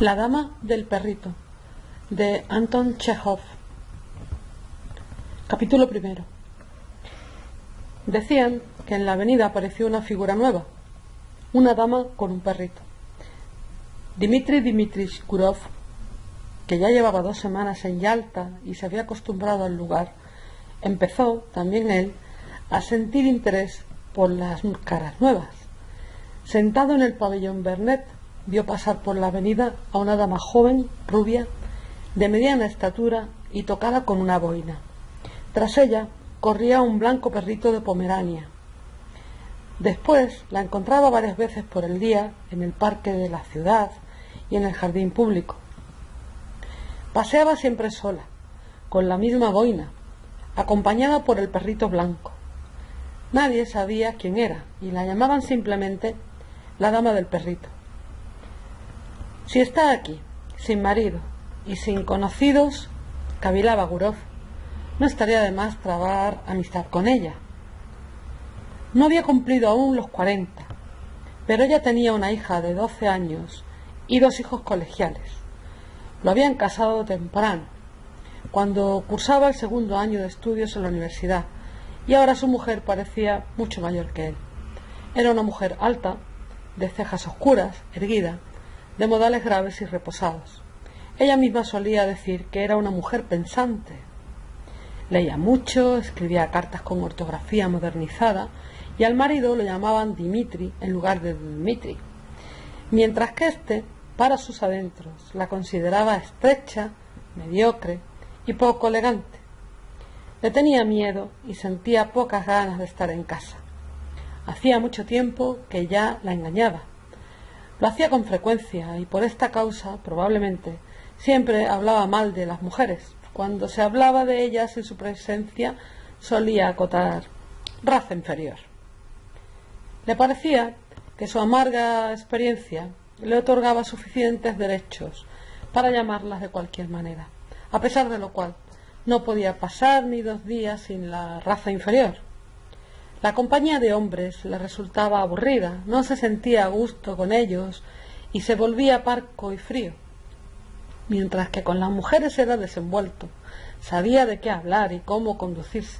La dama del perrito, de Anton Chejov. Capítulo primero. Decían que en la avenida apareció una figura nueva, una dama con un perrito. Dmitri Dmitrich Gurov, que ya llevaba 2 semanas en Yalta y se había acostumbrado al lugar, empezó, también él, a sentir interés por las caras nuevas. Sentado en el pabellón Bernet, vio pasar por la avenida a una dama joven, rubia, de mediana estatura y tocada con una boina. Tras ella corría un blanco perrito de Pomerania. Después la encontraba varias veces por el día en el parque de la ciudad y en el jardín público. Paseaba siempre sola, con la misma boina, acompañada por el perrito blanco. Nadie sabía quién era y la llamaban simplemente la dama del perrito. Si está aquí, sin marido y sin conocidos, cavilaba Gurov, no estaría de más trabar amistad con ella. No había cumplido aún los 40, pero ella tenía una hija de 12 años y 2 hijos colegiales. Lo habían casado temprano, cuando cursaba el 2º año de estudios en la universidad, y ahora su mujer parecía mucho mayor que él. Era una mujer alta, de cejas oscuras, erguida, de modales graves y reposados. Ella misma solía decir que era una mujer pensante. Leía mucho, escribía cartas con ortografía modernizada y al marido lo llamaban Dimitri en lugar de Dmitri, mientras que éste, para sus adentros, la consideraba estrecha, mediocre y poco elegante. Le tenía miedo y sentía pocas ganas de estar en casa. Hacía mucho tiempo que ya la engañaba. Lo hacía con frecuencia y por esta causa, probablemente, siempre hablaba mal de las mujeres. Cuando se hablaba de ellas en su presencia, solía acotar raza inferior. Le parecía que su amarga experiencia le otorgaba suficientes derechos para llamarlas de cualquier manera, a pesar de lo cual no podía pasar ni 2 días sin la raza inferior. La compañía de hombres le resultaba aburrida, no se sentía a gusto con ellos y se volvía parco y frío, mientras que con las mujeres era desenvuelto, sabía de qué hablar y cómo conducirse.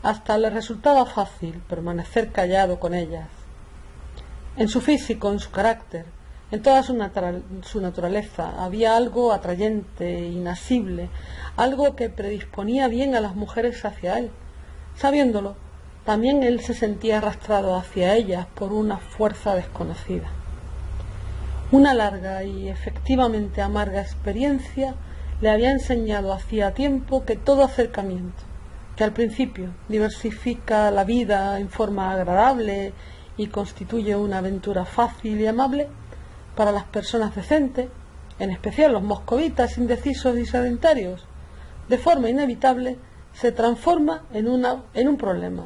Hasta le resultaba fácil permanecer callado con ellas. En su físico, en su carácter, en toda su naturaleza, había algo atrayente, inasible, algo que predisponía bien a las mujeres hacia él. Sabiéndolo, también él se sentía arrastrado hacia ellas por una fuerza desconocida. Una larga y efectivamente amarga experiencia le había enseñado hacía tiempo que todo acercamiento, que al principio diversifica la vida en forma agradable y constituye una aventura fácil y amable, para las personas decentes, en especial los moscovitas indecisos y sedentarios, de forma inevitable se transforma en un problema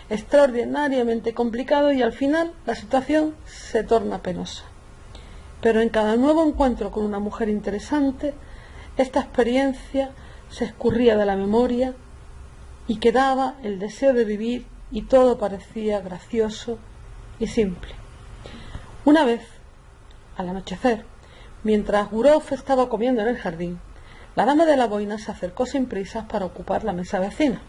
extraordinariamente complicado y al final la situación se torna penosa. Pero en cada nuevo encuentro con una mujer interesante, esta experiencia se escurría de la memoria y quedaba el deseo de vivir y todo parecía gracioso y simple. Una vez, al anochecer, mientras Gurov estaba comiendo en el jardín, la dama de la boina se acercó sin prisas para ocupar la mesa vecina.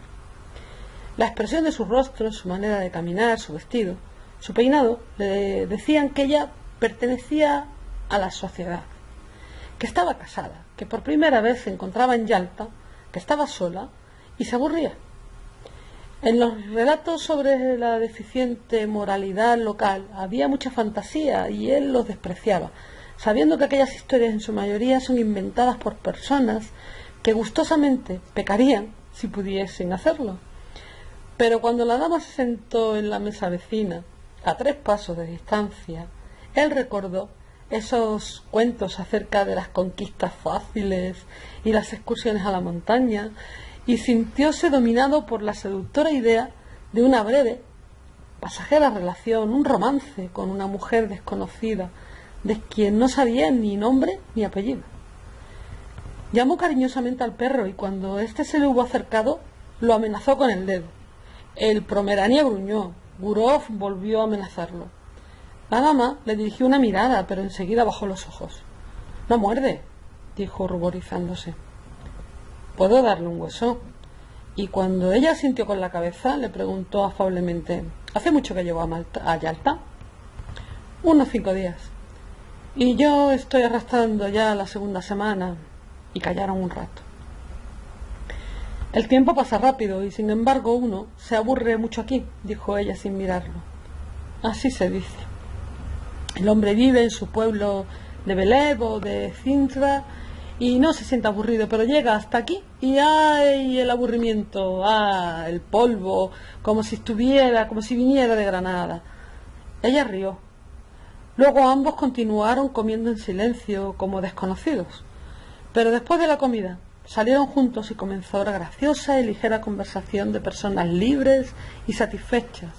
La expresión de su rostro, su manera de caminar, su vestido, su peinado, le decían que ella pertenecía a la sociedad, que estaba casada, que por primera vez se encontraba en Yalta, que estaba sola y se aburría. En los relatos sobre la deficiente moralidad local había mucha fantasía y él los despreciaba, sabiendo que aquellas historias en su mayoría son inventadas por personas que gustosamente pecarían si pudiesen hacerlo. Pero cuando la dama se sentó en la mesa vecina, a 3 pasos de distancia, él recordó esos cuentos acerca de las conquistas fáciles y las excursiones a la montaña y sintióse dominado por la seductora idea de una breve, pasajera relación, un romance con una mujer desconocida, de quien no sabía ni nombre ni apellido. Llamó cariñosamente al perro y cuando éste se le hubo acercado, lo amenazó con el dedo. El Pomerania gruñó. Gurov volvió a amenazarlo. La dama le dirigió una mirada, pero enseguida bajó los ojos. No muerde, dijo ruborizándose. ¿Puedo darle un hueso? Y cuando ella asintió con la cabeza, le preguntó afablemente: ¿Hace mucho que llegó a Yalta? Unos 5 días. Y yo estoy arrastrando ya la segunda semana. Y callaron un rato. El tiempo pasa rápido y sin embargo uno se aburre mucho aquí, dijo ella sin mirarlo. Así se dice. El hombre vive en su pueblo de Beleb o de Cintra y no se siente aburrido, pero llega hasta aquí y ¡ay! El aburrimiento, el polvo, como si viniera de Granada. Ella rió. Luego ambos continuaron comiendo en silencio, como desconocidos. Pero después de la comida salieron juntos y comenzó una graciosa y ligera conversación de personas libres y satisfechas,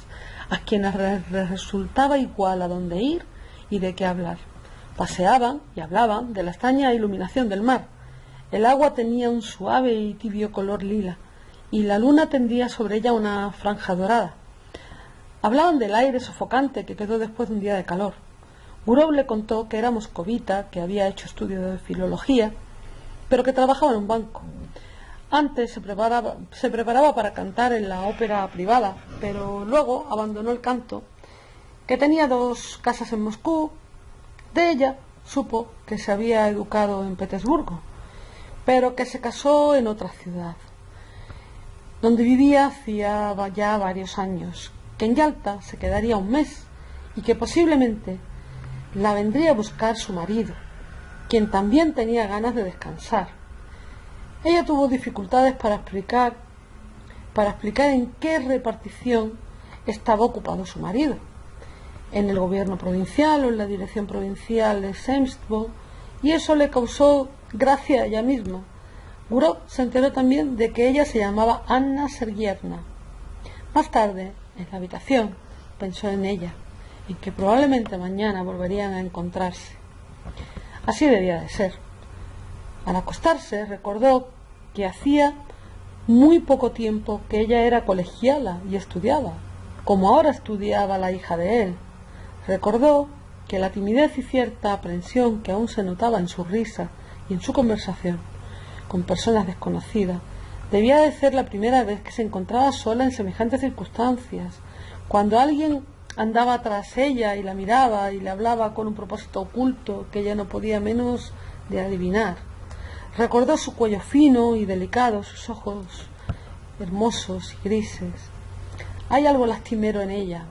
a quienes les resultaba igual a dónde ir y de qué hablar. Paseaban y hablaban de la extraña iluminación del mar. El agua tenía un suave y tibio color lila, y la luna tendía sobre ella una franja dorada. Hablaban del aire sofocante que quedó después de un día de calor. Gurov le contó que era moscovita, que había hecho estudios de filología, pero que trabajaba en un banco. Antes se preparaba para cantar en la ópera privada, pero luego abandonó el canto, que tenía 2 casas en Moscú. De ella supo que se había educado en Petersburgo, pero que se casó en otra ciudad, donde vivía hacía ya varios años, que en Yalta se quedaría un mes y que posiblemente la vendría a buscar su marido, quien también tenía ganas de descansar. Ella tuvo dificultades para explicar en qué repartición estaba ocupado su marido, en el gobierno provincial o en la dirección provincial de Semstvo, y eso le causó gracia a ella misma. Gurov se enteró también de que ella se llamaba Anna Sergievna. Más tarde, en la habitación, pensó en ella, en que probablemente mañana volverían a encontrarse. Así debía de ser. Al acostarse recordó que hacía muy poco tiempo que ella era colegiala y estudiaba, como ahora estudiaba la hija de él. Recordó que la timidez y cierta aprensión que aún se notaba en su risa y en su conversación con personas desconocidas debía de ser la primera vez que se encontraba sola en semejantes circunstancias, cuando alguien andaba tras ella y la miraba y le hablaba con un propósito oculto que ella no podía menos de adivinar. Recordó su cuello fino y delicado, sus ojos hermosos y grises. Hay algo lastimero en ella,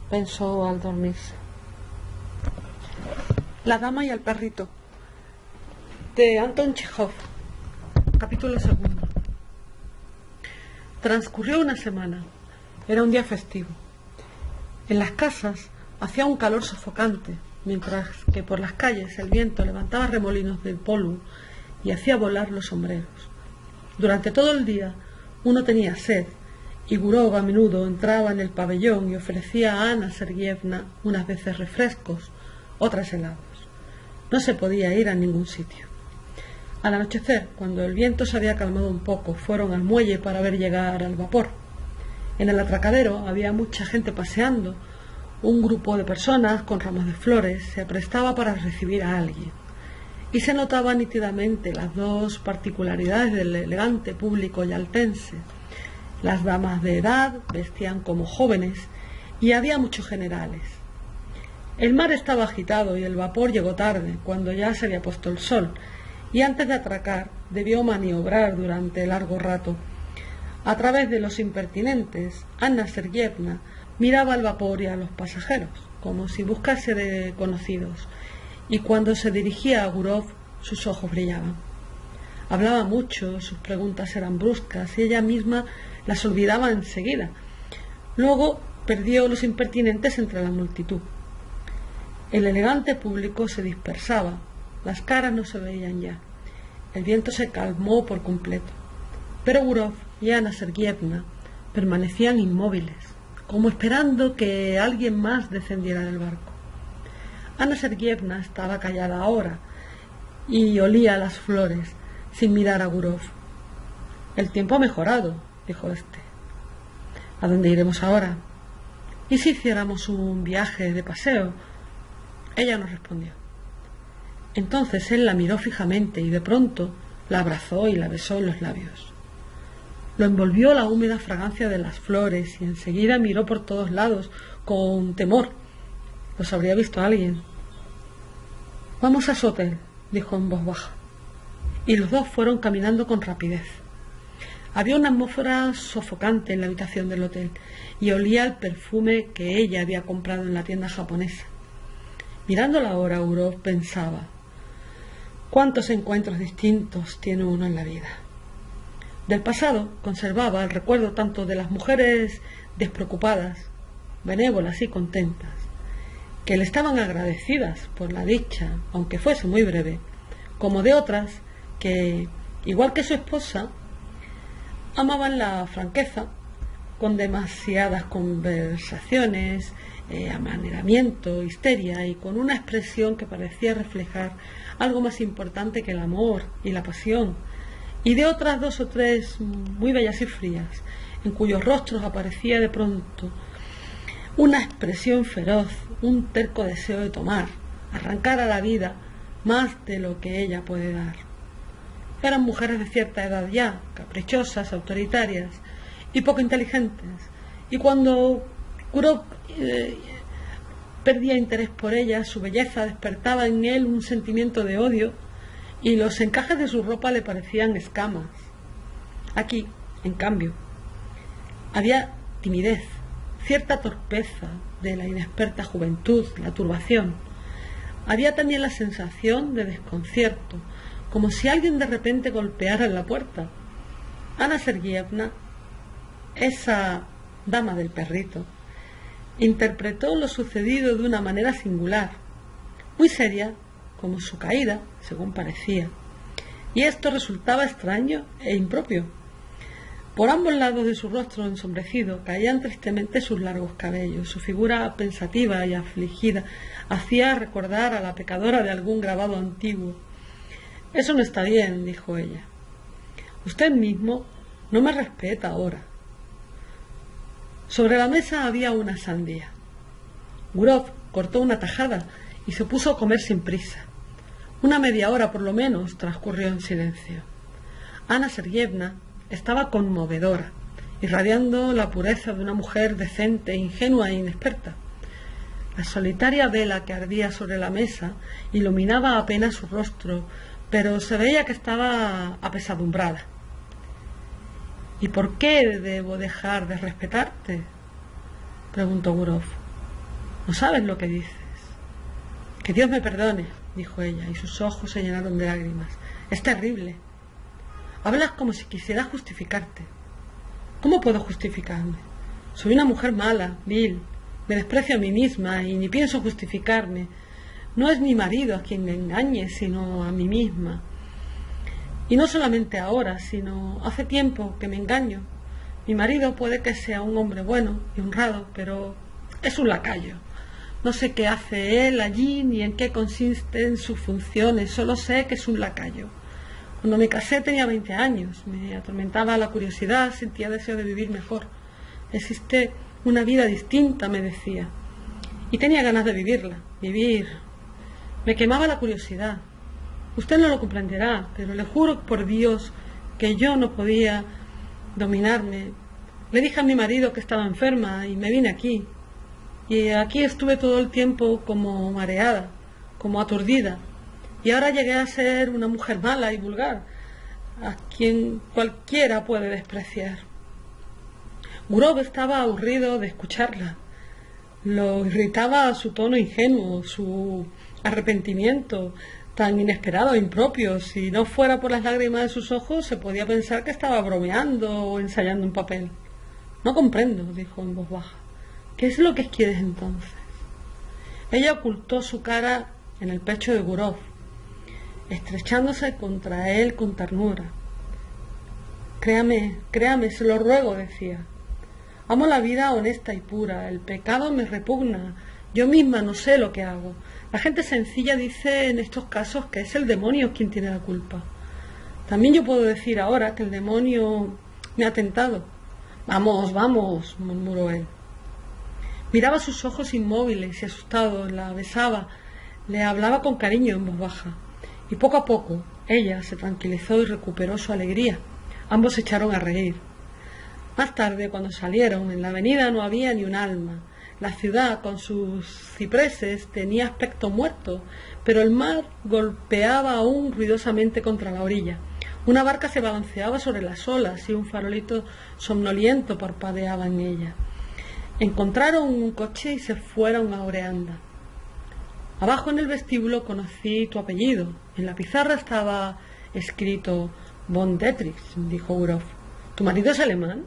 pensó al dormirse. La dama y el perrito, de Anton Chejov. Capítulo 2. Transcurrió una semana. Era un día festivo. En las casas hacía un calor sofocante, mientras que por las calles el viento levantaba remolinos de polvo y hacía volar los sombreros. Durante todo el día uno tenía sed, y Gurov a menudo entraba en el pabellón y ofrecía a Anna Sergievna unas veces refrescos, otras helados. No se podía ir a ningún sitio. Al anochecer, cuando el viento se había calmado un poco, fueron al muelle para ver llegar al vapor. En el atracadero había mucha gente paseando. Un grupo de personas con ramos de flores se aprestaba para recibir a alguien. Y se notaban nítidamente las 2 particularidades del elegante público yaltense. Las damas de edad vestían como jóvenes y había muchos generales. El mar estaba agitado y el vapor llegó tarde, cuando ya se había puesto el sol, y antes de atracar debió maniobrar durante largo rato. A través de los impertinentes, Anna Sergievna miraba al vapor y a los pasajeros, como si buscase de conocidos, y cuando se dirigía a Gurov, sus ojos brillaban. Hablaba mucho, sus preguntas eran bruscas y ella misma las olvidaba enseguida. Luego perdió los impertinentes entre la multitud. El elegante público se dispersaba, las caras no se veían ya. El viento se calmó por completo, pero Gurov y Anna Sergievna permanecían inmóviles, como esperando que alguien más descendiera del barco. Anna Sergievna estaba callada ahora y olía las flores sin mirar a Gurov. «El tiempo ha mejorado», dijo este. «¿A dónde iremos ahora? ¿Y si hiciéramos un viaje de paseo?» Ella no respondió. Entonces él la miró fijamente y de pronto la abrazó y la besó en los labios. Lo envolvió la húmeda fragancia de las flores y enseguida miró por todos lados con temor. ¿Los habría visto alguien? «Vamos a su hotel», dijo en voz baja. Y los dos fueron caminando con rapidez. Había una atmósfera sofocante en la habitación del hotel y olía el perfume que ella había comprado en la tienda japonesa. Mirando la hora, Gurov pensaba: cuántos encuentros distintos tiene uno en la vida. Del pasado conservaba el recuerdo tanto de las mujeres despreocupadas, benévolas y contentas, que le estaban agradecidas por la dicha, aunque fuese muy breve, como de otras que, igual que su esposa, amaban la franqueza, con demasiadas conversaciones, amaneramiento, histeria y con una expresión que parecía reflejar algo más importante que el amor y la pasión, y de otras dos o tres muy bellas y frías, en cuyos rostros aparecía de pronto una expresión feroz, un terco deseo de tomar, arrancar a la vida más de lo que ella puede dar. Eran mujeres de cierta edad ya, caprichosas, autoritarias y poco inteligentes, y cuando Gurov perdía interés por ellas, su belleza despertaba en él un sentimiento de odio y los encajes de su ropa le parecían escamas. Aquí, en cambio, había timidez, cierta torpeza de la inexperta juventud, la turbación. Había también la sensación de desconcierto, como si alguien de repente golpeara en la puerta. Ana Sergeyevna, esa dama del perrito, interpretó lo sucedido de una manera singular, muy seria, como su caída, según parecía, y esto resultaba extraño e impropio. Por ambos lados de su rostro ensombrecido caían tristemente sus largos cabellos. Su figura pensativa y afligida hacía recordar a la pecadora de algún grabado antiguo. «Eso no está bien», dijo ella. «Usted mismo no me respeta ahora». Sobre la mesa había una sandía. Gurov cortó una tajada y se puso a comer sin prisa. Una media hora por lo menos transcurrió en silencio. Ana Sergeyevna estaba conmovedora, irradiando la pureza de una mujer decente, ingenua e inexperta. La solitaria vela que ardía sobre la mesa iluminaba apenas su rostro, pero se veía que estaba apesadumbrada. «¿Y por qué debo dejar de respetarte?», preguntó Gurov. «No sabes lo que dices». «Que Dios me perdone», dijo ella, y sus ojos se llenaron de lágrimas. «Es terrible. Hablas como si quisieras justificarte». «¿Cómo puedo justificarme? Soy una mujer mala, vil, me desprecio a mí misma y ni pienso justificarme. No es mi marido a quien me engañe, sino a mí misma. Y no solamente ahora, sino hace tiempo que me engaño. Mi marido puede que sea un hombre bueno y honrado, pero es un lacayo. No sé qué hace él allí ni en qué consisten sus funciones, solo sé que es un lacayo. Cuando me casé tenía 20 años, me atormentaba la curiosidad, sentía deseo de vivir mejor. Existe una vida distinta, me decía, y tenía ganas de vivirla, vivir. Me quemaba la curiosidad. Usted no lo comprenderá, pero le juro por Dios que yo no podía dominarme. Le dije a mi marido que estaba enferma y me vine aquí. Y aquí estuve todo el tiempo como mareada, como aturdida. Y ahora llegué a ser una mujer mala y vulgar, a quien cualquiera puede despreciar. Gurov estaba aburrido de escucharla. Lo irritaba su tono ingenuo, su arrepentimiento tan inesperado e impropio. Si no fuera por las lágrimas de sus ojos, se podía pensar que estaba bromeando o ensayando un papel. «No comprendo», dijo en voz baja. «¿Qué es lo que quieres entonces?». Ella ocultó su cara en el pecho de Gurov, estrechándose contra él con ternura. Créame, se lo ruego», decía. «Amo la vida honesta y pura. El pecado me repugna. Yo misma no sé lo que hago. La gente sencilla dice en estos casos que es el demonio quien tiene la culpa. También yo puedo decir ahora que el demonio me ha tentado». Vamos», murmuró él. Miraba sus ojos inmóviles y asustados, la besaba, Le hablaba con cariño en voz baja, y poco a poco ella se tranquilizó y recuperó su alegría. Ambos se echaron a reír. Más tarde, cuando salieron, en la avenida no había ni un alma. La ciudad, con sus cipreses, tenía aspecto muerto, pero el mar golpeaba aún ruidosamente contra la orilla. Una barca se balanceaba sobre las olas y un farolito somnoliento parpadeaba en ella. Encontraron un coche y se fueron a Oreanda. Abajo en el vestíbulo conocí tu apellido. En la pizarra estaba escrito von Detrich, dijo Gurov. ¿Tu marido es alemán?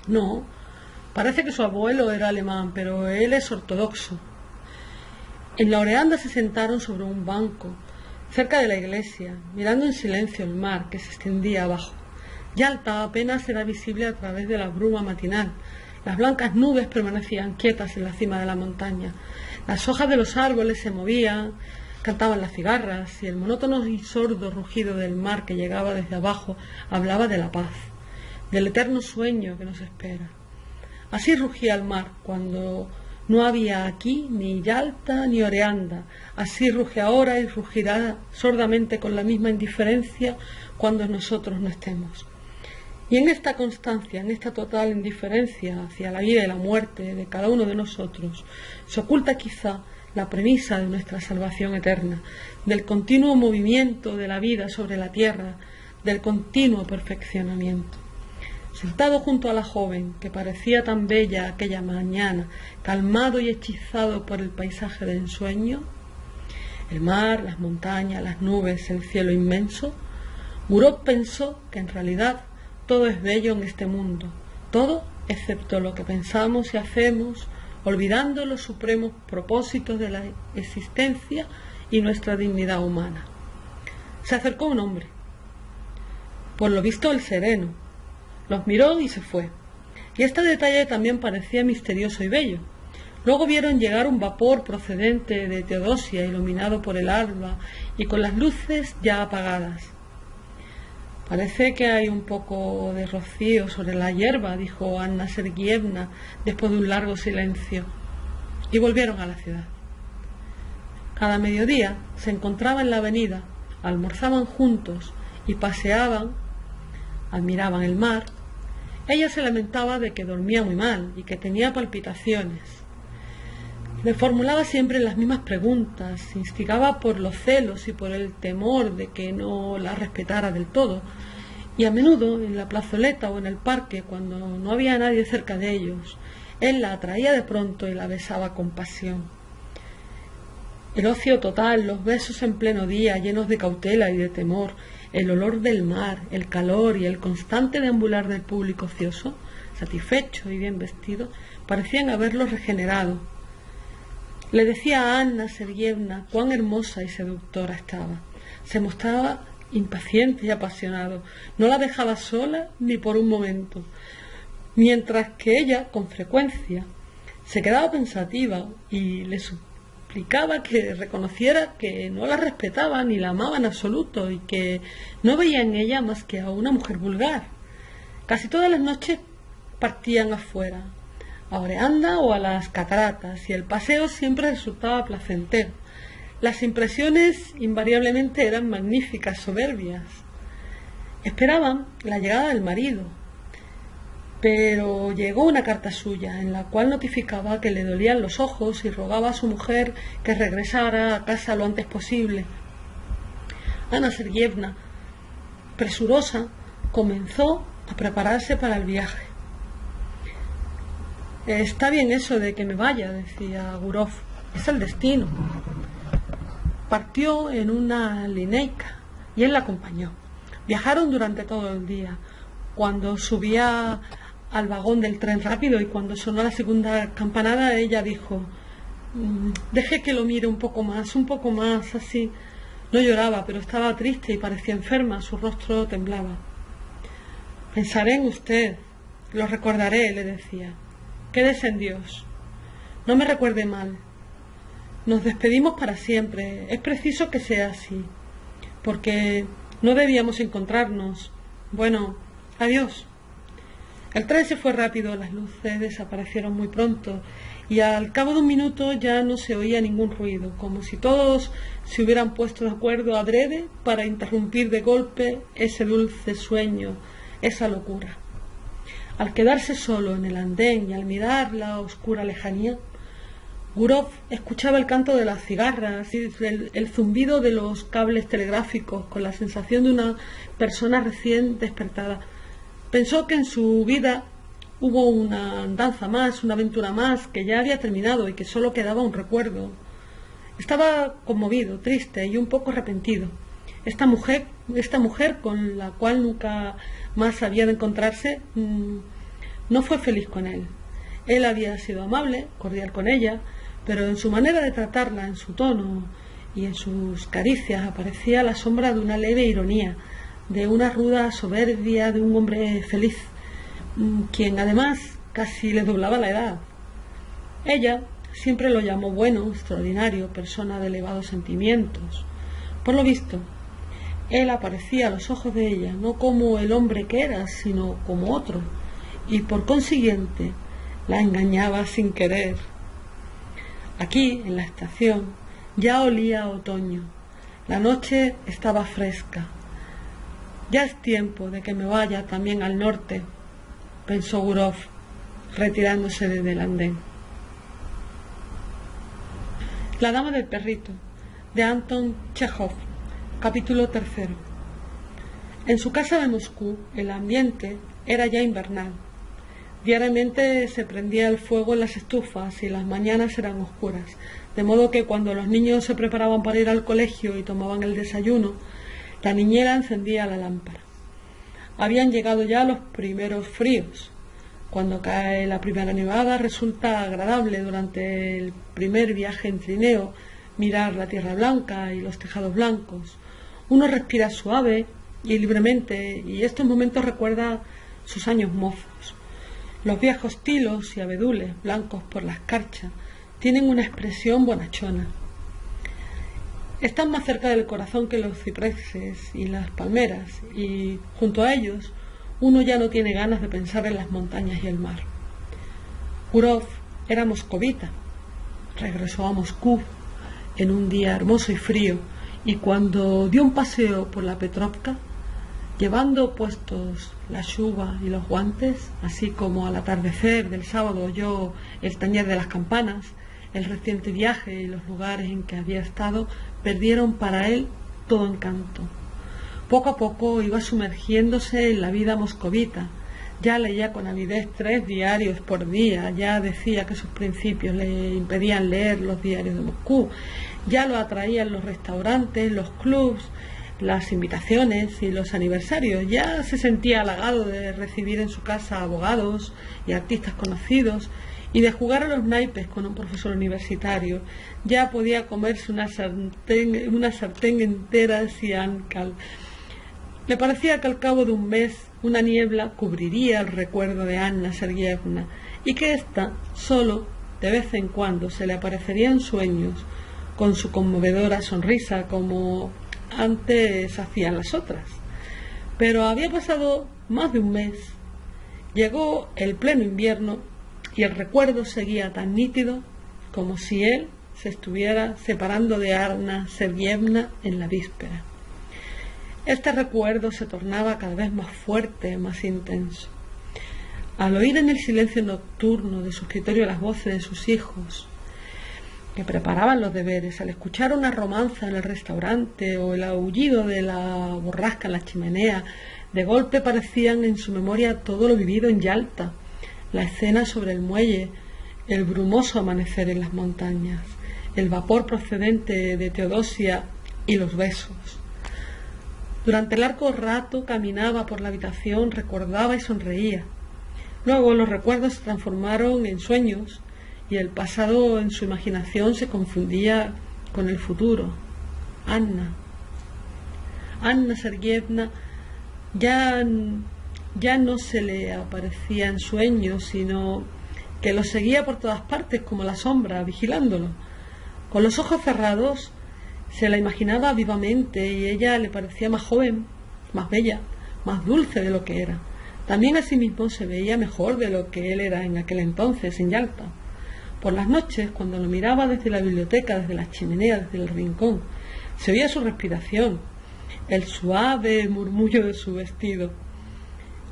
No, parece que su abuelo era alemán, pero él es ortodoxo. En la Oreanda se sentaron sobre un banco, cerca de la iglesia, mirando en silencio el mar que se extendía abajo. Yalta apenas era visible a través de la bruma matinal. Las blancas nubes permanecían quietas en la cima de la montaña. Las hojas de los árboles se movían, cantaban las cigarras, y el monótono y sordo rugido del mar que llegaba desde abajo hablaba de la paz, del eterno sueño que nos espera. Así rugía el mar cuando no había aquí ni Yalta ni Oreanda. Así ruge ahora y rugirá sordamente con la misma indiferencia cuando nosotros no estemos. Y en esta constancia, en esta total indiferencia hacia la vida y la muerte de cada uno de nosotros, se oculta quizá la premisa de nuestra salvación eterna, del continuo movimiento de la vida sobre la tierra, del continuo perfeccionamiento. Sentado junto a la joven, que parecía tan bella aquella mañana, calmado y hechizado por el paisaje de ensueño, el mar, las montañas, las nubes, el cielo inmenso, Gurov pensó que en realidad todo es bello en este mundo, todo excepto lo que pensamos y hacemos, olvidando los supremos propósitos de la existencia y nuestra dignidad humana. Se acercó un hombre, por lo visto el sereno, los miró y se fue. Y este detalle también parecía misterioso y bello. Luego vieron llegar un vapor procedente de Teodosia, iluminado por el alba y con las luces ya apagadas. Parece que hay un poco de rocío sobre la hierba, dijo Anna Sergievna después de un largo silencio. Y volvieron a la ciudad. Cada mediodía se encontraban en la avenida, almorzaban juntos y paseaban, admiraban el mar. Ella se lamentaba de que dormía muy mal y que tenía palpitaciones. Le formulaba siempre las mismas preguntas, se instigaba por los celos y por el temor de que no la respetara del todo, y a menudo en la plazoleta o en el parque, cuando no había nadie cerca de ellos, él la atraía de pronto y la besaba con pasión. El ocio total, los besos en pleno día, llenos de cautela y de temor, el olor del mar, el calor y el constante deambular del público ocioso, satisfecho y bien vestido, parecían haberlo regenerado. Le decía a Anna Sergievna cuán hermosa y seductora estaba. Se mostraba impaciente y apasionado. No la dejaba sola ni por un momento. Mientras que ella, con frecuencia, se quedaba pensativa y le suplicaba que reconociera que no la respetaba ni la amaba en absoluto y que no veía en ella más que a una mujer vulgar. Casi todas las noches partían afuera, a Oreanda o a las cataratas, y el paseo siempre resultaba placentero. Las impresiones invariablemente eran magníficas, soberbias. Esperaban la llegada del marido, pero llegó una carta suya en la cual notificaba que le dolían los ojos y rogaba a su mujer que regresara a casa lo antes posible. Anna Sergievna, presurosa, comenzó a prepararse para el viaje. Está bien eso de que me vaya, decía Gurov, es el destino. Partió en una lineica y él la acompañó. Viajaron durante todo el día. Cuando subía al vagón del tren rápido y cuando sonó la segunda campanada, ella dijo: deje que lo mire un poco más, así. No lloraba, pero estaba triste y parecía enferma, su rostro temblaba. Pensaré en usted, lo recordaré, le decía. Quédese en Dios, no me recuerde mal. Nos despedimos para siempre, es preciso que sea así, porque no debíamos encontrarnos. Bueno, adiós. El tren se fue rápido, las luces desaparecieron muy pronto y al cabo de un minuto ya no se oía ningún ruido, como si todos se hubieran puesto de acuerdo adrede para interrumpir de golpe ese dulce sueño, esa locura. Al quedarse solo en el andén y al mirar la oscura lejanía, Gurov escuchaba el canto de las cigarras y el zumbido de los cables telegráficos con la sensación de una persona recién despertada. Pensó que en su vida hubo una andanza más, una aventura más, que ya había terminado y que solo quedaba un recuerdo. Estaba conmovido, triste y un poco arrepentido. Esta mujer con la cual nunca más había de encontrarse, no fue feliz con él. Él había sido amable, cordial con ella, pero en su manera de tratarla, en su tono y en sus caricias aparecía la sombra de una leve ironía, de una ruda soberbia de un hombre feliz, quien además casi le doblaba la edad. Ella siempre lo llamó bueno, extraordinario, persona de elevados sentimientos. Por lo visto, él aparecía a los ojos de ella no como el hombre que era, sino como otro, y por consiguiente la engañaba sin querer. Aquí, en la estación, ya olía a otoño. La noche estaba fresca. Ya es tiempo de que me vaya también al norte, pensó Gurov, retirándose desde el andén. La dama del perrito, de Anton Chejov, capítulo 3. En su casa de Moscú, el ambiente era ya invernal. Diariamente se prendía el fuego en las estufas y las mañanas eran oscuras, de modo que cuando los niños se preparaban para ir al colegio y tomaban el desayuno, la niñera encendía la lámpara. Habían llegado ya los primeros fríos. Cuando cae la primera nevada resulta agradable durante el primer viaje en trineo mirar la tierra blanca y los tejados blancos. Uno respira suave y libremente y estos momentos recuerda sus años mozos. Los viejos tilos y abedules, blancos por la escarcha, tienen una expresión bonachona. Están más cerca del corazón que los cipreses y las palmeras, y junto a ellos uno ya no tiene ganas de pensar en las montañas y el mar. Gurov era moscovita. Regresó a Moscú en un día hermoso y frío, y cuando dio un paseo por la Petrovka, llevando puestos la chuva y los guantes, así como al atardecer del sábado oyó el tañer de las campanas, el reciente viaje y los lugares en que había estado perdieron para él todo encanto. Poco a poco iba sumergiéndose en la vida moscovita. Ya leía con avidez 3 diarios por día, ya decía que sus principios le impedían leer los diarios de Moscú, ya lo atraían los restaurantes, los clubs, las invitaciones y los aniversarios. Ya se sentía halagado de recibir en su casa abogados y artistas conocidos y de jugar a los naipes con un profesor universitario. Ya podía comerse una sartén entera sin cal. Le parecía que al cabo de un mes una niebla cubriría el recuerdo de Anna Sergeyevna y que ésta solo de vez en cuando se le aparecería en sueños con su conmovedora sonrisa como antes hacían las otras. Pero había pasado más de un mes. Llegó el pleno invierno y el recuerdo seguía tan nítido como si él se estuviera separando de Anna Sergeyevna en la víspera. Este recuerdo se tornaba cada vez más fuerte, más intenso. Al oír en el silencio nocturno de su escritorio las voces de sus hijos, que preparaban los deberes, al escuchar una romanza en el restaurante o el aullido de la borrasca en la chimenea, de golpe parecían en su memoria todo lo vivido en Yalta, la escena sobre el muelle, el brumoso amanecer en las montañas, el vapor procedente de Teodosia y los besos. Durante largo rato caminaba por la habitación, recordaba y sonreía. Luego los recuerdos se transformaron en sueños y el pasado en su imaginación se confundía con el futuro. Anna Sergeyevna ya no se le aparecía en sueños, sino que lo seguía por todas partes como la sombra, vigilándolo. Con los ojos cerrados se la imaginaba vivamente y ella le parecía más joven, más bella, más dulce de lo que era. También asimismo se veía mejor de lo que él era en aquel entonces en Yalta. Por las noches, cuando lo miraba desde la biblioteca, desde la chimenea, desde el rincón, se oía su respiración, el suave murmullo de su vestido.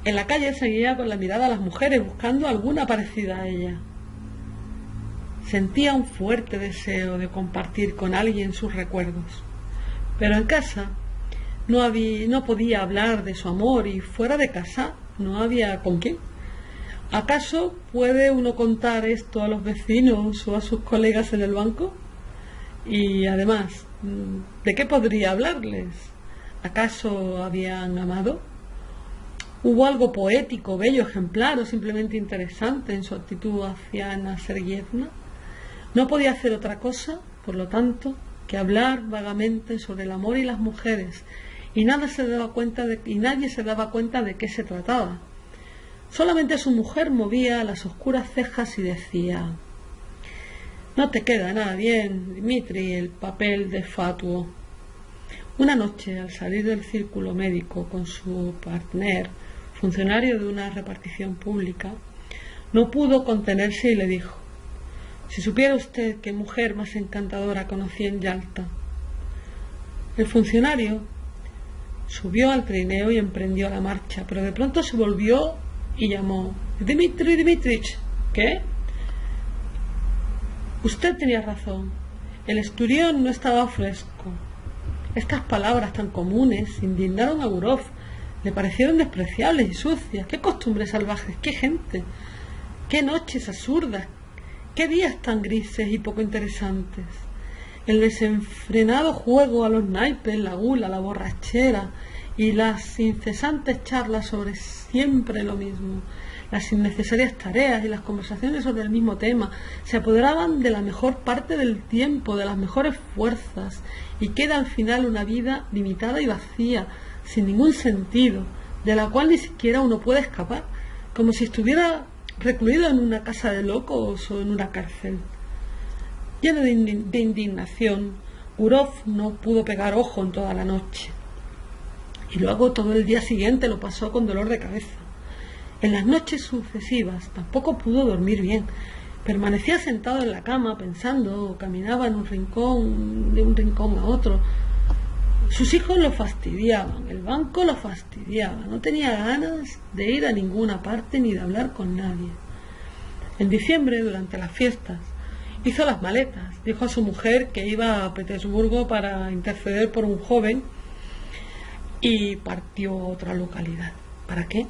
En la calle seguía con la mirada a las mujeres, buscando alguna parecida a ella. Sentía un fuerte deseo de compartir con alguien sus recuerdos, pero en casa no podía hablar de su amor, y fuera de casa no había con quién. ¿Acaso puede uno contar esto a los vecinos o a sus colegas en el banco? Y además, ¿de qué podría hablarles? ¿Acaso habían amado? ¿Hubo algo poético, bello, ejemplar o simplemente interesante en su actitud hacia Anna Sergeyevna? No podía hacer otra cosa, por lo tanto, que hablar vagamente sobre el amor y las mujeres, y nadie se daba cuenta de qué se trataba. Solamente su mujer movía las oscuras cejas y decía: «No te queda nada bien, Dmitri, el papel de fatuo». Una noche, al salir del círculo médico con su partner, funcionario de una repartición pública, no pudo contenerse y le dijo: «Si supiera usted qué mujer más encantadora conocí en Yalta». El funcionario subió al trineo y emprendió la marcha, pero de pronto se volvió y llamó: «Dmitri Dmitrich». «¿Qué?». «Usted tenía razón, el esturión no estaba fresco». Estas palabras tan comunes indignaron a Gurov, le parecieron despreciables y sucias. ¡Qué costumbres salvajes! ¡Qué gente! ¡Qué noches absurdas! ¡Qué días tan grises y poco interesantes! El desenfrenado juego a los naipes, la gula, la borrachera y las incesantes charlas sobre siempre lo mismo, las innecesarias tareas y las conversaciones sobre el mismo tema se apoderaban de la mejor parte del tiempo, de las mejores fuerzas, y queda al final una vida limitada y vacía, sin ningún sentido, de la cual ni siquiera uno puede escapar, como si estuviera recluido en una casa de locos o en una cárcel. Lleno de indignación, Gurov no pudo pegar ojo en toda la noche, y luego todo el día siguiente lo pasó con dolor de cabeza. En las noches sucesivas tampoco pudo dormir bien. Permanecía sentado en la cama pensando, o caminaba en un rincón, de un rincón a otro. Sus hijos lo fastidiaban, el banco lo fastidiaba, no tenía ganas de ir a ninguna parte ni de hablar con nadie. En diciembre, durante las fiestas, hizo las maletas, dijo a su mujer que iba a Petersburgo para interceder por un joven y partió a otra localidad. ¿Para qué?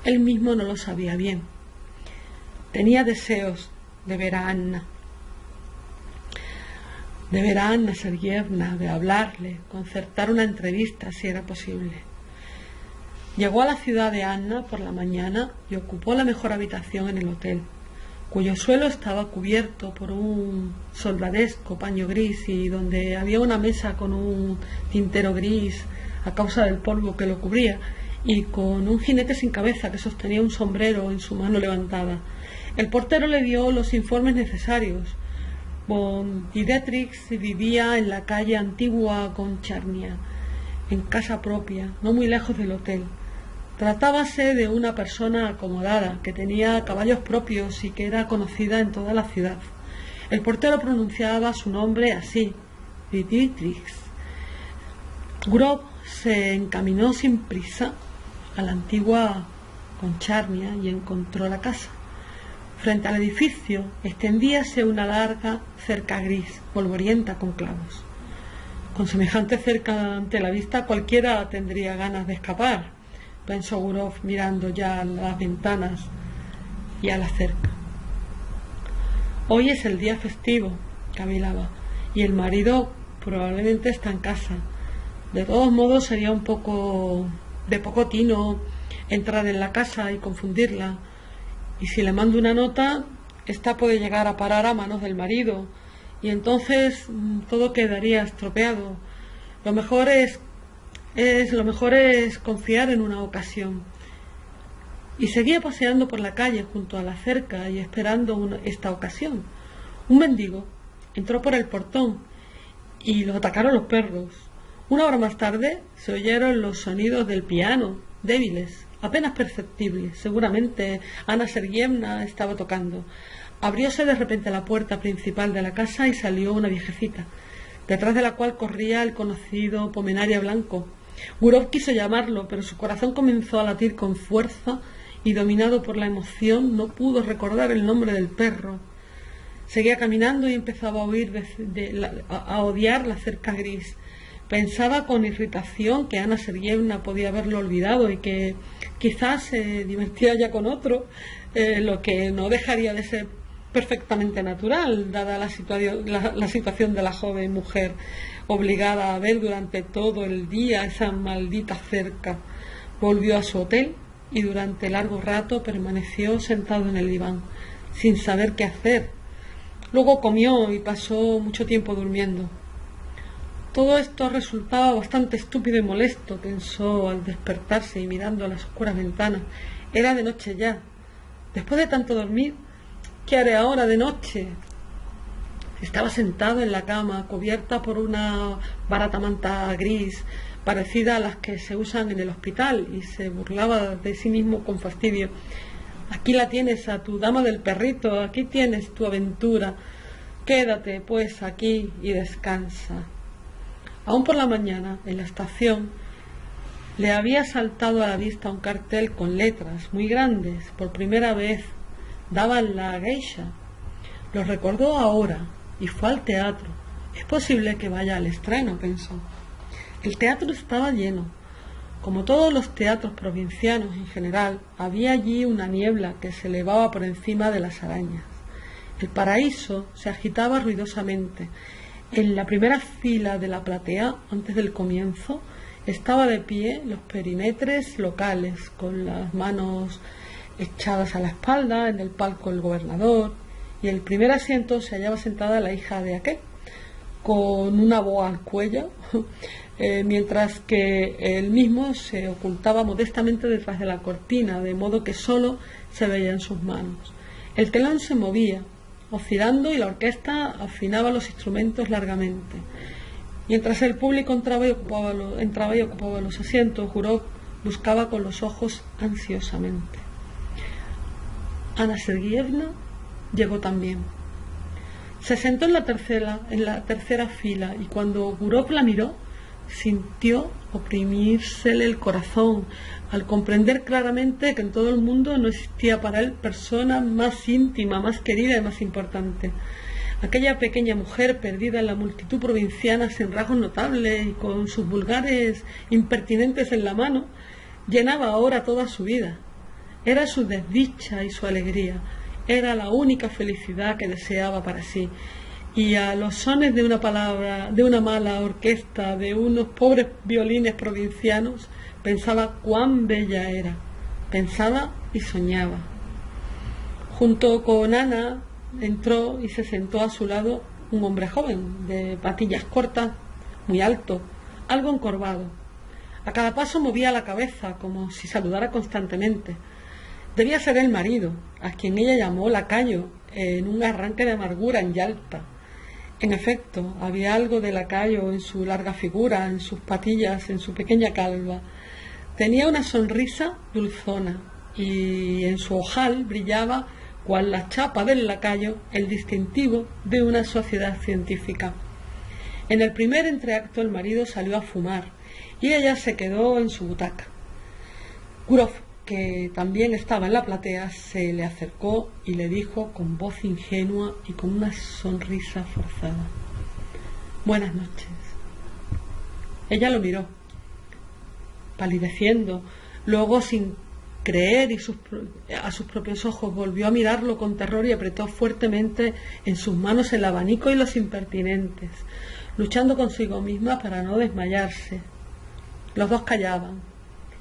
Él mismo no lo sabía bien. Tenía deseos de ver a Anna Sergeyevna, de hablarle, concertar una entrevista si era posible. Llegó a la ciudad de Anna por la mañana y ocupó la mejor habitación en el hotel, cuyo suelo estaba cubierto por un soldadesco paño gris y donde había una mesa con un tintero gris a causa del polvo que lo cubría, y con un jinete sin cabeza que sostenía un sombrero en su mano levantada. El portero le dio los informes necesarios. Von Dietrich vivía en la calle Antigua Goncharnia, en casa propia, no muy lejos del hotel. Tratábase de una persona acomodada, que tenía caballos propios y que era conocida en toda la ciudad. El portero pronunciaba su nombre así: Dietrich. Gurov se encaminó sin prisa a la Antigua Goncharnia y encontró la casa. Frente al edificio extendíase una larga cerca gris, polvorienta con clavos. Con semejante cerca ante la vista cualquiera tendría ganas de escapar, pensó Gurov mirando ya a las ventanas y a la cerca. Hoy es el día festivo, cavilaba, y el marido probablemente está en casa. De todos modos sería un poco de poco tino entrar en la casa y confundirla, y si le mando una nota, esta puede llegar a parar a manos del marido, y entonces todo quedaría estropeado. Lo mejor es confiar en una ocasión. Y seguía paseando por la calle junto a la cerca y esperando esta ocasión. Un mendigo entró por el portón y lo atacaron los perros. Una hora más tarde se oyeron los sonidos del piano débiles, apenas perceptibles. Seguramente Ana Sergievna estaba tocando. Abrióse de repente la puerta principal de la casa y salió una viejecita, detrás de la cual corría el conocido Pomenaria Blanco. Gurov quiso llamarlo, pero su corazón comenzó a latir con fuerza y, dominado por la emoción, no pudo recordar el nombre del perro. Seguía caminando y empezaba a odiar la cerca gris. Pensaba con irritación que Ana Sergievna podía haberlo olvidado y que quizás se divertía ya con otro, lo que no dejaría de ser perfectamente natural, dada la situación de la joven mujer, obligada a ver durante todo el día esa maldita cerca. Volvió a su hotel y durante largo rato permaneció sentado en el diván, sin saber qué hacer. Luego comió y pasó mucho tiempo durmiendo. Todo esto resultaba bastante estúpido y molesto, pensó al despertarse y mirando a las oscuras ventanas. Era de noche ya. Después de tanto dormir, ¿qué haré ahora de noche? Estaba sentado en la cama, cubierta por una barata manta gris, parecida a las que se usan en el hospital, y se burlaba de sí mismo con fastidio. Aquí la tienes a tu dama del perrito, aquí tienes tu aventura. Quédate, pues, aquí y descansa. Aún por la mañana, en la estación, le había saltado a la vista un cartel con letras muy grandes. Por primera vez daban la geisha. Lo recordó ahora y fue al teatro. Es posible que vaya al estreno, pensó. El teatro estaba lleno. Como todos los teatros provincianos en general, había allí una niebla que se elevaba por encima de las arañas. El paraíso se agitaba ruidosamente. En la primera fila de la platea, antes del comienzo, estaba de pie los perimetres locales, con las manos echadas a la espalda, en el palco el gobernador, y en el primer asiento se hallaba sentada la hija de aquel, con una boa al cuello, mientras que él mismo se ocultaba modestamente detrás de la cortina, de modo que solo se veían sus manos. El telón se movía, oscilando, y la orquesta afinaba los instrumentos largamente. Mientras el público entraba y ocupaba los asientos, Gurov buscaba con los ojos ansiosamente. Ana Sergievna llegó también. Se sentó en la tercera fila, y cuando Gurov la miró, sintió oprimírsele el corazón al comprender claramente que en todo el mundo no existía para él persona más íntima, más querida y más importante. Aquella pequeña mujer perdida en la multitud provinciana, sin rasgos notables y con sus vulgares impertinentes en la mano, llenaba ahora toda su vida. Era su desdicha y su alegría, era la única felicidad que deseaba para sí. Y a los sones de una mala orquesta, de unos pobres violines provincianos, pensaba cuán bella era, pensaba y soñaba. Junto con Ana entró y se sentó a su lado un hombre joven, de patillas cortas, muy alto, algo encorvado. A cada paso movía la cabeza, como si saludara constantemente. Debía ser el marido, a quien ella llamó lacayo, en un arranque de amargura en Yalta. En efecto, había algo de lacayo en su larga figura, en sus patillas, en su pequeña calva. Tenía una sonrisa dulzona y en su ojal brillaba, cual la chapa del lacayo, el distintivo de una sociedad científica. En el primer entreacto el marido salió a fumar y ella se quedó en su butaca. Gurov, que también estaba en la platea, se le acercó y le dijo con voz ingenua y con una sonrisa forzada: «Buenas noches». Ella lo miró, palideciendo. Luego, sin creer a sus propios ojos, volvió a mirarlo con terror y apretó fuertemente en sus manos el abanico y los impertinentes, luchando consigo misma para no desmayarse. Los dos callaban.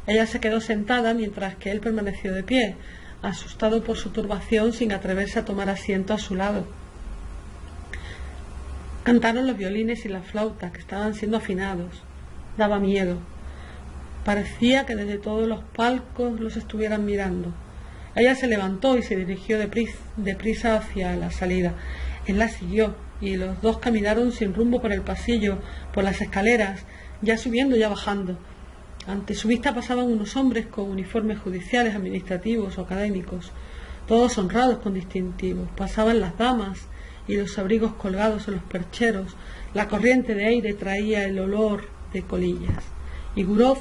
Ella se quedó sentada mientras que él permaneció de pie, asustado por su turbación, sin atreverse a tomar asiento a su lado. Cantaron los violines y la flauta, que estaban siendo afinados. Daba miedo. Parecía que desde todos los palcos los estuvieran mirando. Ella se levantó y se dirigió deprisa hacia la salida. Él la siguió y los dos caminaron sin rumbo por el pasillo, por las escaleras, ya subiendo, ya bajando. Ante su vista pasaban unos hombres con uniformes judiciales, administrativos o académicos, todos honrados con distintivos. Pasaban las damas y los abrigos colgados en los percheros. La corriente de aire traía el olor de colillas. Y Gurov,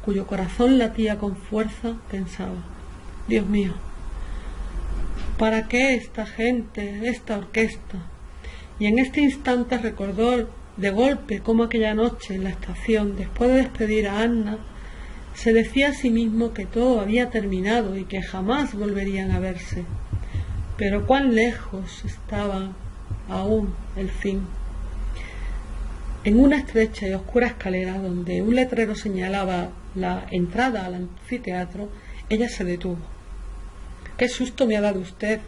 cuyo corazón latía con fuerza, pensaba: Dios mío, ¿para qué esta gente, esta orquesta? Y en este instante recordó de golpe cómo aquella noche en la estación, después de despedir a Anna, se decía a sí mismo que todo había terminado y que jamás volverían a verse. Pero cuán lejos estaba aún el fin. En una estrecha y oscura escalera donde un letrero señalaba la entrada al anfiteatro, ella se detuvo. «¡Qué susto me ha dado usted!»,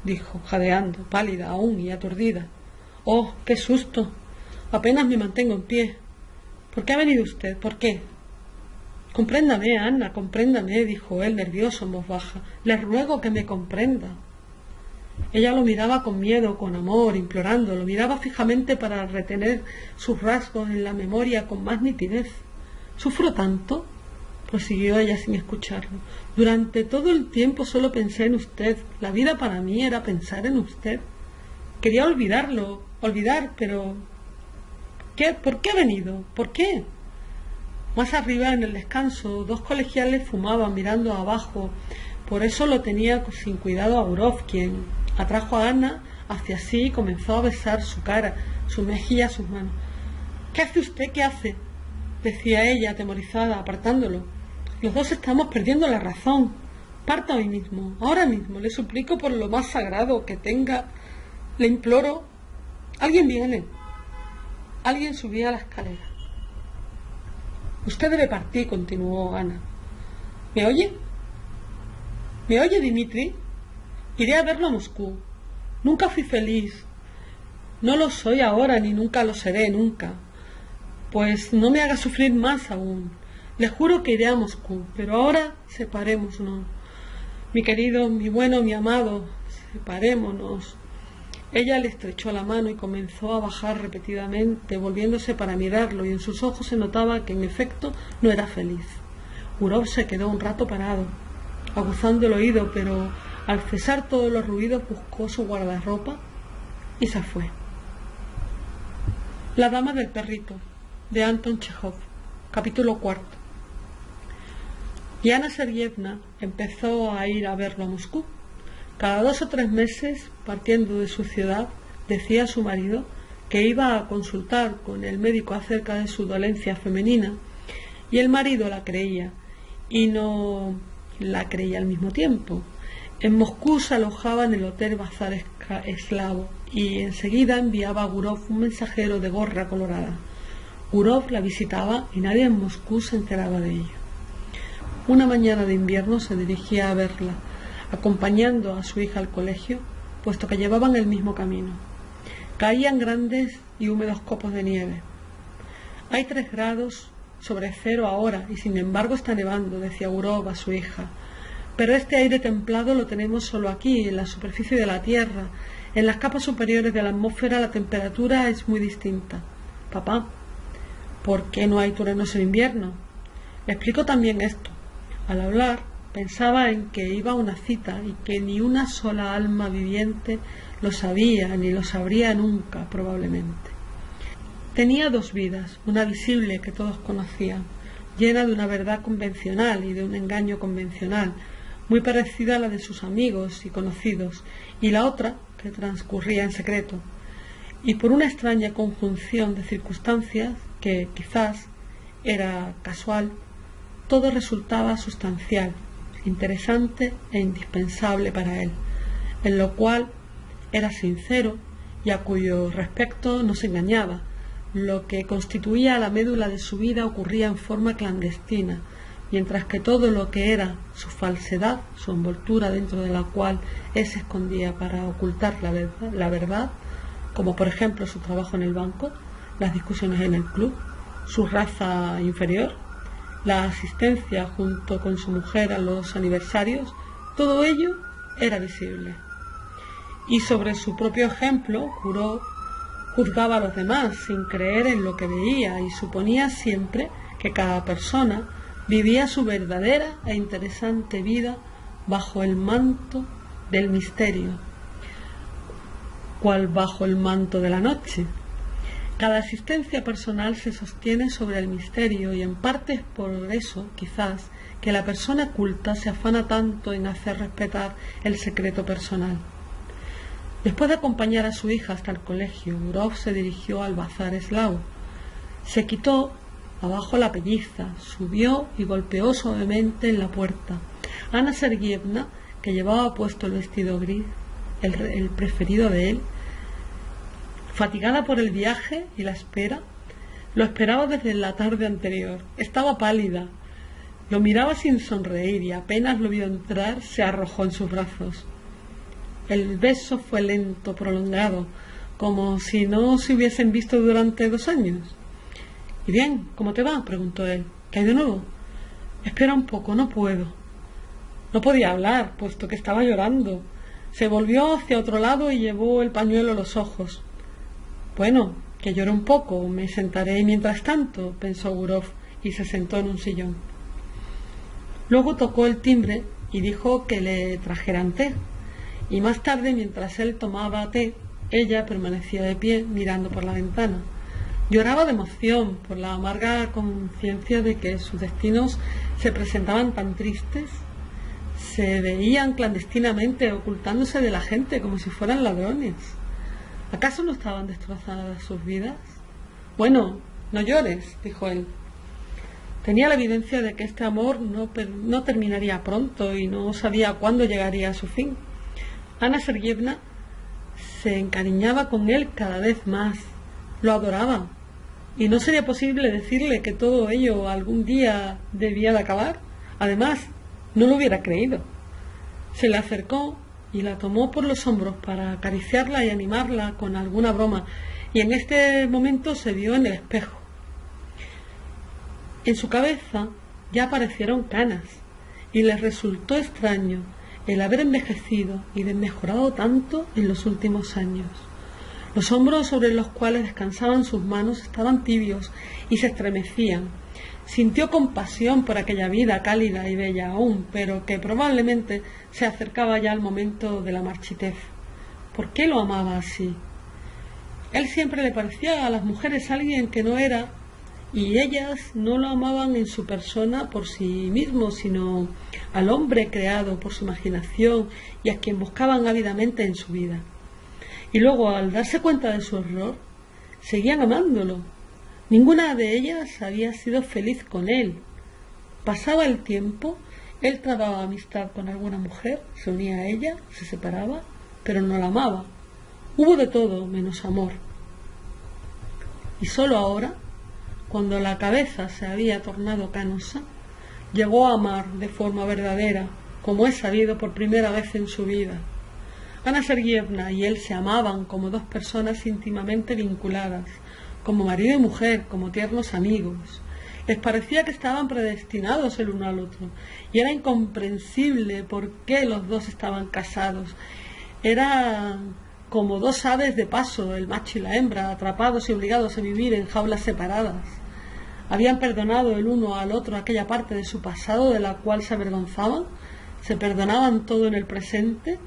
dijo, jadeando, pálida aún y aturdida. «¡Oh, qué susto! Apenas me mantengo en pie. ¿Por qué ha venido usted? ¿Por qué?» «Compréndame, Anna, compréndame», dijo él, nervioso, en voz baja. «Le ruego que me comprenda». Ella lo miraba con miedo, con amor, implorando, lo miraba fijamente para retener sus rasgos en la memoria con más nitidez. «¿Sufro tanto?», prosiguió ella sin escucharlo. «Durante todo el tiempo solo pensé en usted. La vida para mí era pensar en usted. Quería olvidar, pero... ¿Por qué ha venido? ¿Por qué?» Más arriba, en el descanso, dos colegiales fumaban mirando abajo. Por eso lo tenía sin cuidado a Gurov, quien atrajo a Anna hacia sí y comenzó a besar su cara, su mejilla, sus manos. «¿Qué hace usted? ¿Qué hace?», decía ella, atemorizada, apartándolo. «Los dos estamos perdiendo la razón. Parta hoy mismo, ahora mismo. Le suplico por lo más sagrado que tenga. Le imploro. Alguien viene». Alguien subía la escalera. «Usted debe partir», continuó Ana. «¿Me oye? ¿Me oye, Dimitri? Iré a verlo a Moscú. Nunca fui feliz. No lo soy ahora ni nunca lo seré, nunca. Pues no me haga sufrir más aún. Le juro que iré a Moscú, pero ahora separémonos. Mi querido, mi bueno, mi amado, separémonos». Ella le estrechó la mano y comenzó a bajar repetidamente, volviéndose para mirarlo, y en sus ojos se notaba que en efecto no era feliz. Gurov se quedó un rato parado, aguzando el oído, pero al cesar todos los ruidos buscó su guardarropa y se fue. La dama del perrito, de Anton Chejov, capítulo 4. Y Ana Sergeyevna empezó a ir a verlo a Moscú. Cada 2 o 3 meses, partiendo de su ciudad, decía a su marido que iba a consultar con el médico acerca de su dolencia femenina, y el marido la creía, y no la creía al mismo tiempo. En Moscú se alojaba en el Hotel Bazar Eslavo, y enseguida enviaba a Gurov un mensajero de gorra colorada. Gurov la visitaba y nadie en Moscú se enteraba de ello. Una mañana de invierno se dirigía a verla, acompañando a su hija al colegio, puesto que llevaban el mismo camino. Caían grandes y húmedos copos de nieve. «Hay 3 grados sobre cero ahora y sin embargo está nevando», decía Gurov a su hija. «Pero este aire templado lo tenemos solo aquí, en la superficie de la Tierra. En las capas superiores de la atmósfera la temperatura es muy distinta». «Papá, ¿por qué no hay truenos en invierno?». Le explico también esto. Al hablar, pensaba en que iba a una cita y que ni una sola alma viviente lo sabía ni lo sabría nunca, probablemente. Tenía 2 vidas, una visible que todos conocían, llena de una verdad convencional y de un engaño convencional, muy parecida a la de sus amigos y conocidos, y la otra que transcurría en secreto. Y por una extraña conjunción de circunstancias, que quizás era casual, todo resultaba sustancial, interesante e indispensable para él, en lo cual era sincero y a cuyo respecto no se engañaba. Lo que constituía la médula de su vida ocurría en forma clandestina, mientras que todo lo que era su falsedad, su envoltura dentro de la cual él se escondía para ocultar la verdad, como por ejemplo su trabajo en el banco, las discusiones en el club, su raza inferior, la asistencia junto con su mujer a los aniversarios, todo ello era visible. Y sobre su propio ejemplo, Gurov juzgaba a los demás sin creer en lo que veía y suponía siempre que cada persona vivía su verdadera e interesante vida bajo el manto del misterio, cual bajo el manto de la noche. Cada existencia personal se sostiene sobre el misterio y en parte es por eso, quizás, que la persona culta se afana tanto en hacer respetar el secreto personal. Después de acompañar a su hija hasta el colegio, Gurov se dirigió al bazar eslavo. Se quitó abajo la pelliza, subió y golpeó suavemente en la puerta. Ana Sergievna, que llevaba puesto el vestido gris, el preferido de él, fatigada por el viaje y la espera, lo esperaba desde la tarde anterior. Estaba pálida, lo miraba sin sonreír y apenas lo vio entrar se arrojó en sus brazos. El beso fue lento, prolongado, como si no se hubiesen visto durante 2 años. —¿Y bien? ¿Cómo te va? —preguntó él. —¿Qué hay de nuevo? —Espera un poco, no puedo. No podía hablar, puesto que estaba llorando. Se volvió hacia otro lado y llevó el pañuelo a los ojos. —Bueno, que llore un poco, me sentaré mientras tanto —pensó Gurov, y se sentó en un sillón. Luego tocó el timbre y dijo que le trajeran té. Y más tarde, mientras él tomaba té, ella permanecía de pie mirando por la ventana. Lloraba de emoción por la amarga conciencia de que sus destinos se presentaban tan tristes. Se veían clandestinamente ocultándose de la gente como si fueran ladrones. ¿Acaso no estaban destrozadas sus vidas? Bueno, no llores, dijo él. Tenía la evidencia de que este amor no terminaría pronto y no sabía cuándo llegaría a su fin. Ana Sergievna se encariñaba con él cada vez más, lo adoraba, y no sería posible decirle que todo ello algún día debía de acabar. Además, no lo hubiera creído. Se le acercó y la tomó por los hombros para acariciarla y animarla con alguna broma, y en este momento se vio en el espejo. En su cabeza ya aparecieron canas, y le resultó extraño el haber envejecido y desmejorado tanto en los últimos años. Los hombros sobre los cuales descansaban sus manos estaban tibios y se estremecían. Sintió compasión por aquella vida cálida y bella aún, pero que probablemente se acercaba ya al momento de la marchitez. ¿Por qué lo amaba así? Él siempre le parecía a las mujeres alguien que no era, y ellas no lo amaban en su persona por sí mismo, sino al hombre creado por su imaginación y a quien buscaban ávidamente en su vida. Y luego, al darse cuenta de su error, seguían amándolo. Ninguna de ellas había sido feliz con él. Pasaba el tiempo, él trababa amistad con alguna mujer, se unía a ella, se separaba, pero no la amaba. Hubo de todo menos amor. Y solo ahora, cuando la cabeza se había tornado canosa, llegó a amar de forma verdadera, como es sabido por primera vez en su vida. Ana Sergievna y él se amaban como 2 personas íntimamente vinculadas, como marido y mujer, como tiernos amigos. Les parecía que estaban predestinados el uno al otro, y era incomprensible por qué los dos estaban casados. Eran como 2 aves de paso, el macho y la hembra, atrapados y obligados a vivir en jaulas separadas. Habían perdonado el uno al otro aquella parte de su pasado de la cual se avergonzaban, se perdonaban todo en el presente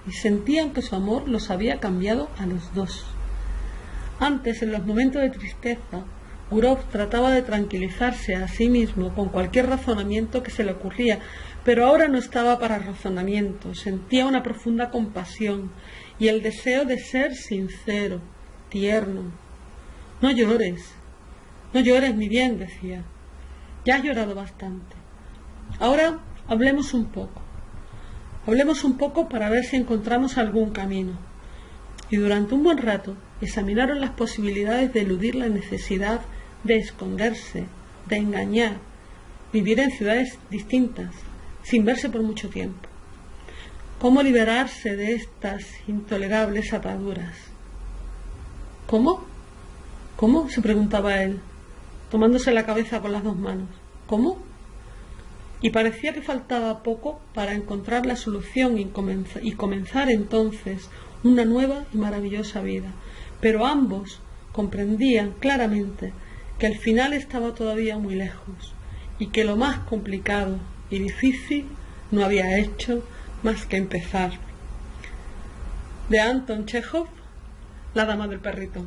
y sentían que su amor los había cambiado a los dos. Antes, en los momentos de tristeza, Gurov trataba de tranquilizarse a sí mismo con cualquier razonamiento que se le ocurría, pero ahora no estaba para razonamiento, sentía una profunda compasión y el deseo de ser sincero, tierno. No llores, mi bien, decía. Ya has llorado bastante. Ahora hablemos un poco. Hablemos un poco para ver si encontramos algún camino. Y durante un buen rato examinaron las posibilidades de eludir la necesidad de esconderse, de engañar, vivir en ciudades distintas, sin verse por mucho tiempo. ¿Cómo liberarse de estas intolerables ataduras? ¿Cómo? ¿Cómo?, se preguntaba él, tomándose la cabeza con las 2 manos. ¿Cómo? Y parecía que faltaba poco para encontrar la solución y comenzar entonces una nueva y maravillosa vida. Pero ambos comprendían claramente que el final estaba todavía muy lejos y que lo más complicado y difícil no había hecho más que empezar. De Anton Chejov, La dama del perrito.